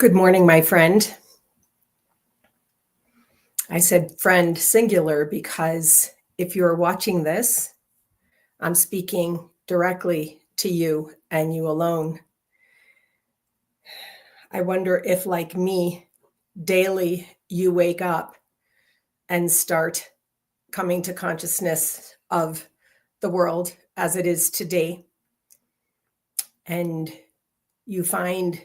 Good morning, my friend. I said friend singular because if you're watching this, I'm speaking directly to you and you alone. I wonder if, like me, daily you wake up and start coming to consciousness of the world as it is today, and you find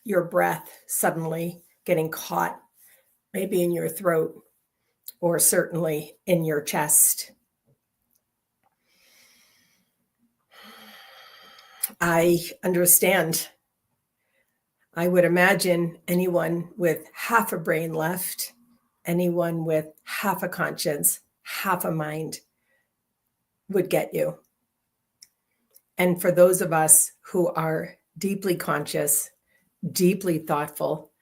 your breath suddenly getting caught, maybe in your throat or certainly in your chest. I understand. I would imagine anyone with half a brain left, anyone with half a conscience, half a mind would get you. And for those of us who are deeply conscious, deeply thoughtful,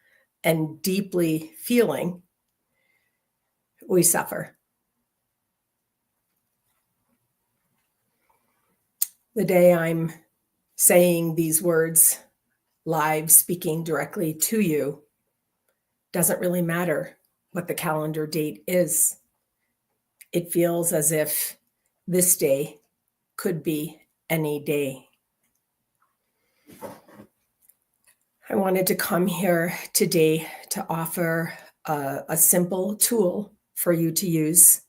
and deeply feeling, we suffer. The day I'm saying these words live, speaking directly to you, doesn't really matter what the calendar date is. It feels as if this day could be any day. I wanted to come here today to offer a simple tool for you to use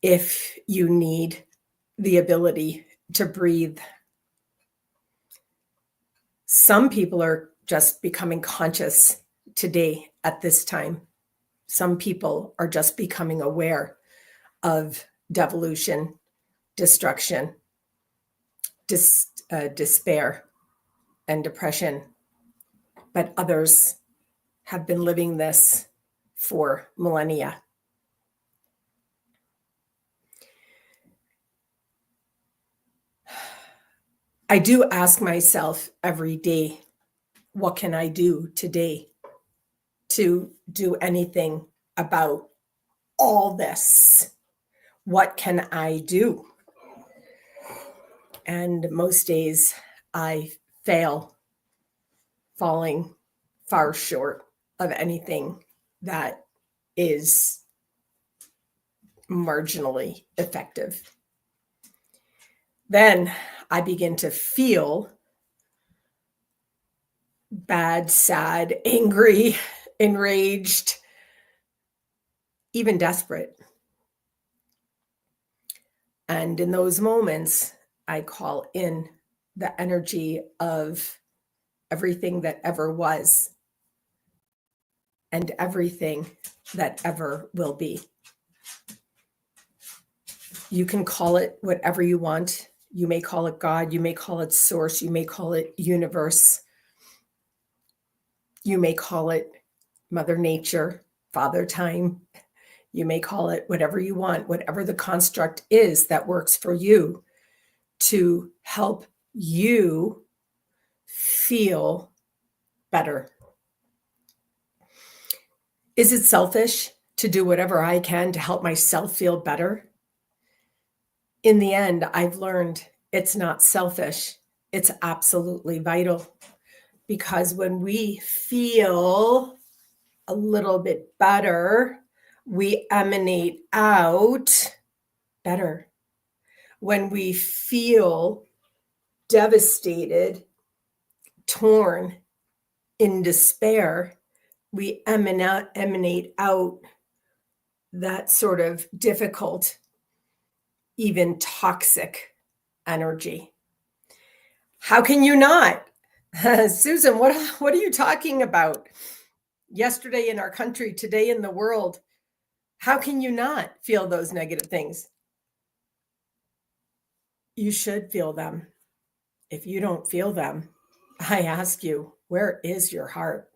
if you need the ability to breathe. Some people are just becoming conscious today at this time. Some people are just becoming aware of devolution, destruction, despair, and depression. But others have been living this for millennia. I do ask myself every day, what can I do today to do anything about all this? What can I do? And most days I fail, falling far short of anything that is marginally effective. Then I begin to feel bad, sad, angry, enraged, even desperate. And in those moments, I call in the energy of everything that ever was and everything that ever will be. You can call it whatever you want. You may call it God, you may call it source, you may call it universe. You may call it Mother Nature, Father Time. You may call it whatever you want, whatever the construct is that works for you to help you feel better. Is it selfish to do whatever I can to help myself feel better? In the end, I've learned it's not selfish. It's absolutely vital. Because when we feel a little bit better, we emanate out better. When we feel devastated, torn, in despair, we emanate out that sort of difficult, even toxic energy. How can you not? Susan, what are you talking about? Yesterday in our country, today in the world, how can you not feel those negative things? You should feel them. If you don't feel them, I ask you, where is your heart?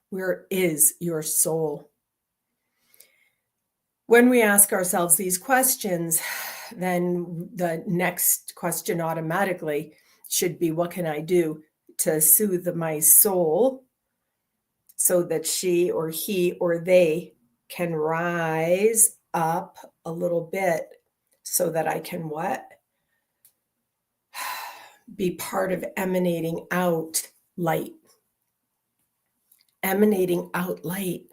Where is your soul? When we ask ourselves these questions, then the next question automatically should be, what can I do to soothe my soul so that she or he or they can rise up a little bit so that I can what? Be part of emanating out light. emanating out light.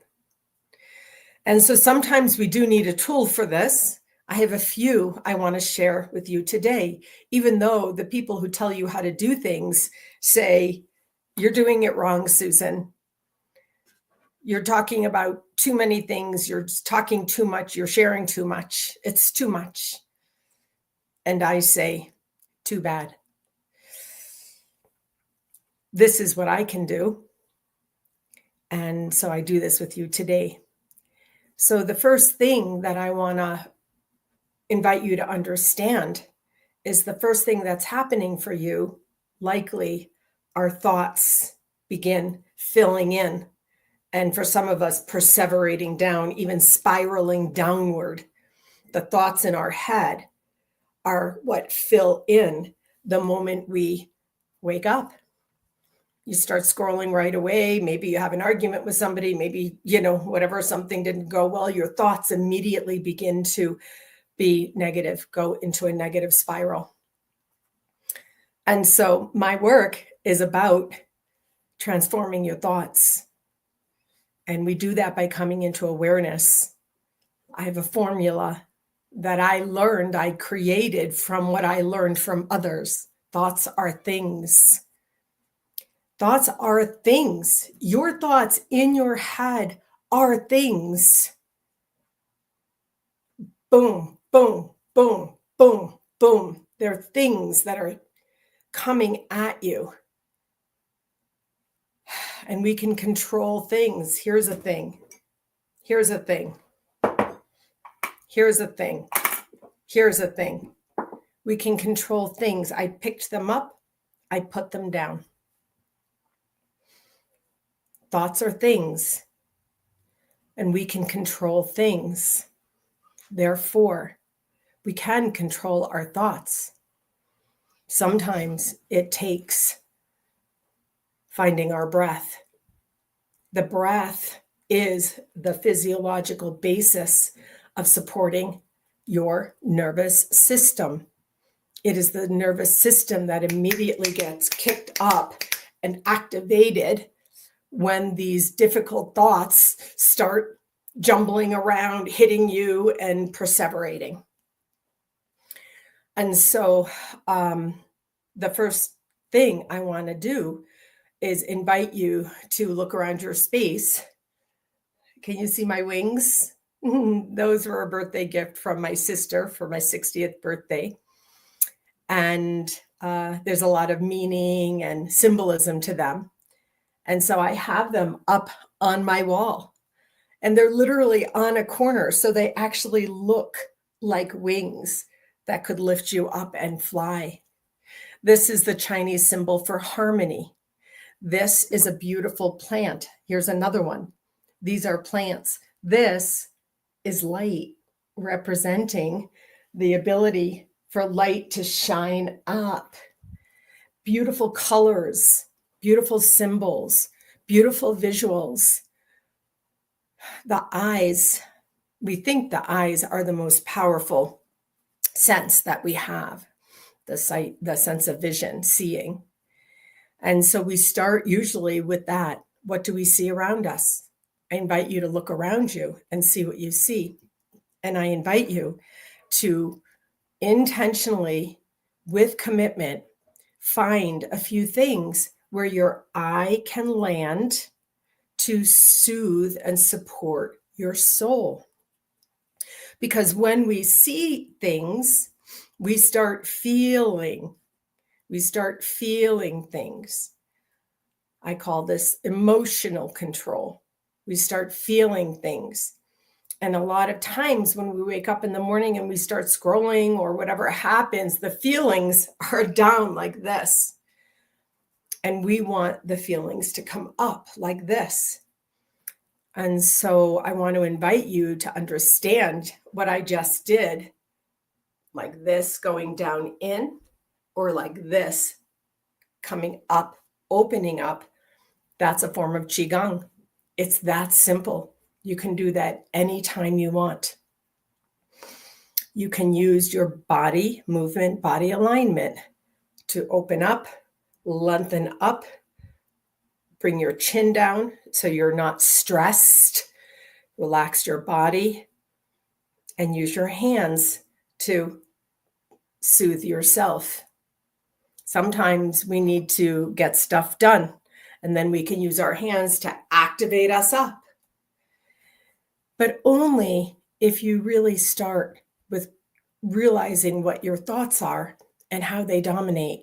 And so sometimes we do need a tool for this. I have a few I want to share with you today, even though the people who tell you how to do things say, you're doing it wrong, Susan. You're talking about too many things. You're talking too much. You're sharing too much. It's too much. And I say, too bad. This is what I can do. And so I do this with you today. So the first thing that I want to invite you to understand is the first thing that's happening for you, likely our thoughts begin filling in. And for some of us, perseverating down, even spiraling downward. The thoughts in our head are what fill in the moment we wake up. You start scrolling right away. Maybe you have an argument with somebody, maybe, whatever, something didn't go well. Your thoughts immediately begin to be negative, go into a negative spiral. And so my work is about transforming your thoughts. And we do that by coming into awareness. I have a formula that I created from what I learned from others. Thoughts are things. Thoughts are things. Your thoughts in your head are things. Boom, boom, boom, boom, boom. They're things that are coming at you. And we can control things. Here's a thing. Here's a thing. Here's a thing. Here's a thing. We can control things. I picked them up. I put them down. Thoughts are things. And we can control things. Therefore, we can control our thoughts. Sometimes it takes finding our breath. The breath is the physiological basis of supporting your nervous system. It is the nervous system that immediately gets kicked up and activated when these difficult thoughts start jumbling around, hitting you and perseverating. And so the first thing I want to do is invite you to look around your space. Can you see my wings? Those were a birthday gift from my sister for my 60th birthday. And there's a lot of meaning and symbolism to them. And so I have them up on my wall. And they're literally on a corner. So they actually look like wings that could lift you up and fly. This is the Chinese symbol for harmony. This is a beautiful plant. Here's another one. These are plants. This is light, representing the ability for light to shine up. Beautiful colors, beautiful symbols, beautiful visuals. The eyes, we think the eyes are the most powerful sense that we have, the sight, the sense of vision, seeing. And so we start usually with that. What do we see around us? I invite you to look around you and see what you see. And I invite you to intentionally, with commitment, find a few things where your eye can land to soothe and support your soul. Because when we see things, we start feeling things. I call this emotional control. We start feeling things. And a lot of times when we wake up in the morning and we start scrolling or whatever happens, the feelings are down like this. And we want the feelings to come up like this. And so I want to invite you to understand what I just did, like this going down in, or like this coming up, opening up. That's a form of Qigong. It's that simple. You can do that anytime you want. You can use your body movement, body alignment to open up, lengthen up, bring your chin down so you're not stressed. Relax your body and use your hands to soothe yourself. Sometimes we need to get stuff done, and then we can use our hands to activate us up. But only if you really start with realizing what your thoughts are and how they dominate.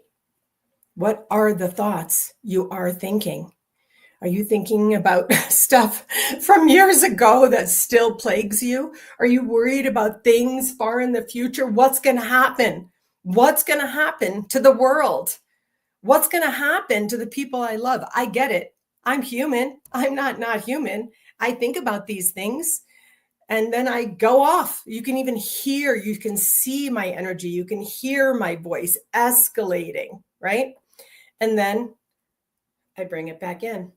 What are the thoughts you are thinking? Are you thinking about stuff from years ago that still plagues you? Are you worried about things far in the future? What's going to happen? What's going to happen to the world? What's going to happen to the people I love? I get it. I'm human. I'm not human. I think about these things and then I go off. You can even hear, you can see my energy. You can hear my voice escalating, right? And then I bring it back in.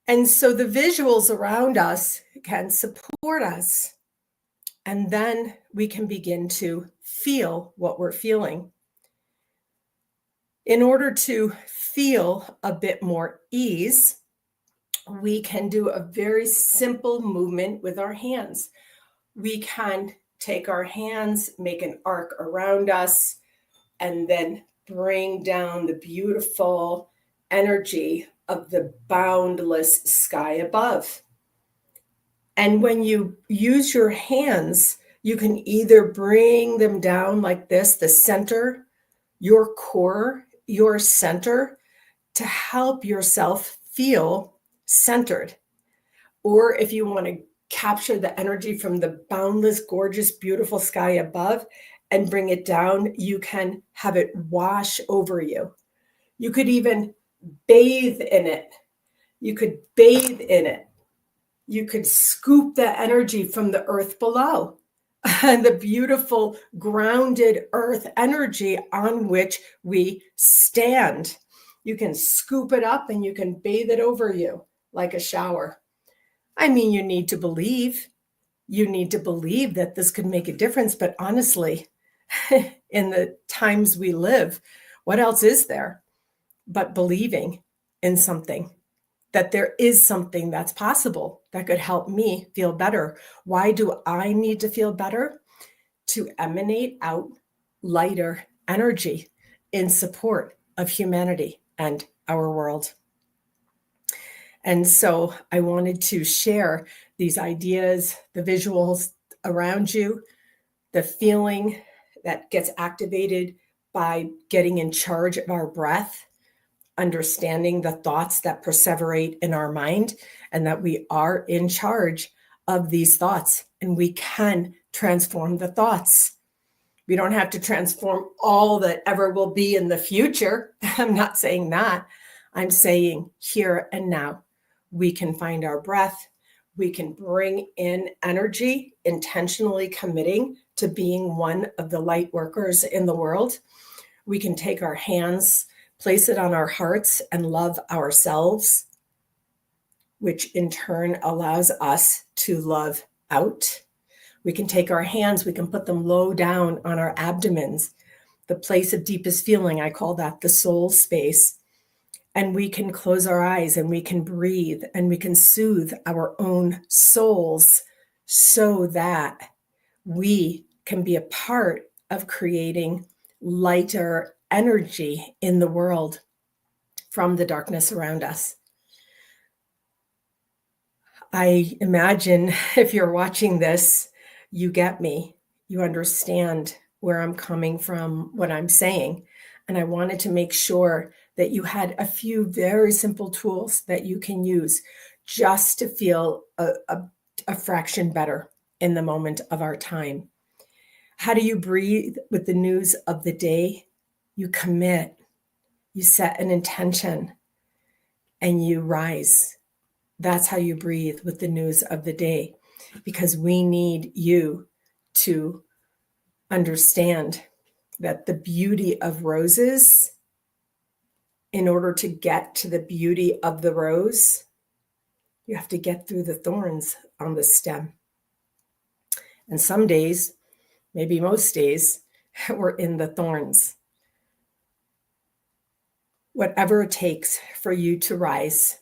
And so the visuals around us can support us. And then we can begin to feel what we're feeling. In order to feel a bit more ease, we can do a very simple movement with our hands. We can take our hands, make an arc around us, and then bring down the beautiful energy of the boundless sky above. And when you use your hands, you can either bring them down like this, the center, your core, your center, to help yourself feel centered. Or if you want to capture the energy from the boundless, gorgeous, beautiful sky above and bring it down, you can have it wash over you. You could even bathe in it. You could bathe in it. You could scoop the energy from the earth below and the beautiful grounded earth energy on which we stand. You can scoop it up and you can bathe it over you like a shower. I mean, you need to believe. You need to believe that this could make a difference. But honestly, in the times we live, what else is there but believing in something? That there is something that's possible that could help me feel better. Why do I need to feel better? To emanate out lighter energy in support of humanity and our world. And so I wanted to share these ideas, the visuals around you, the feeling that gets activated by getting in charge of our breath, understanding the thoughts that perseverate in our mind, and that we are in charge of these thoughts and we can transform the thoughts. We don't have to transform all that ever will be in the future. I'm not saying that. I'm saying here and now, we can find our breath. We can bring in energy, intentionally committing to being one of the light workers in the world. We can take our hands, place it on our hearts, and love ourselves, which in turn allows us to love out. We can take our hands, we can put them low down on our abdomens, the place of deepest feeling. I call that the soul space. And we can close our eyes and we can breathe and we can soothe our own souls so that we can be a part of creating lighter energy in the world from the darkness around us. I imagine if you're watching this, you get me. You understand where I'm coming from, what I'm saying. And I wanted to make sure that you had a few very simple tools that you can use just to feel a fraction better in the moment of our time. How do you breathe with the news of the day? You commit, you set an intention, and you rise. That's how you breathe with the news of the day, because we need you to understand that the beauty of roses, in order to get to the beauty of the rose, you have to get through the thorns on the stem. And some days, maybe most days, we're in the thorns. whatever it takes for you to rise.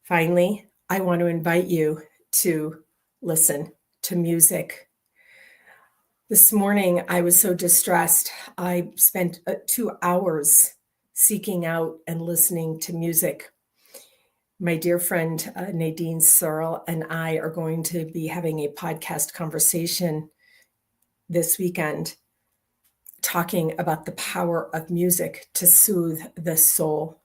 Finally, I want to invite you to listen to music. This morning, I was so distressed. I spent 2 hours seeking out and listening to music. My dear friend Nadine Searle and I are going to be having a podcast conversation this weekend talking about the power of music to soothe the soul.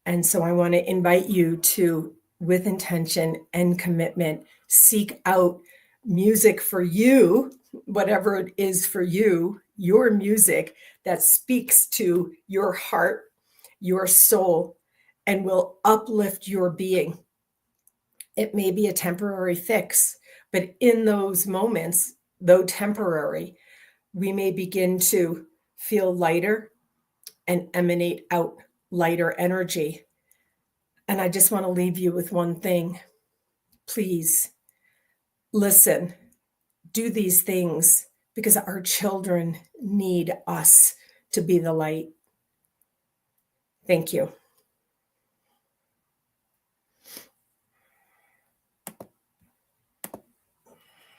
And so I want to invite you to, with intention and commitment, seek out music for you, whatever it is for you, your music that speaks to your heart, your soul, and will uplift your being. It may be a temporary fix, but in those moments, though temporary, we may begin to feel lighter and emanate out lighter energy. And I just want to leave you with one thing. Please listen, do these things, because our children need us to be the light. Thank you.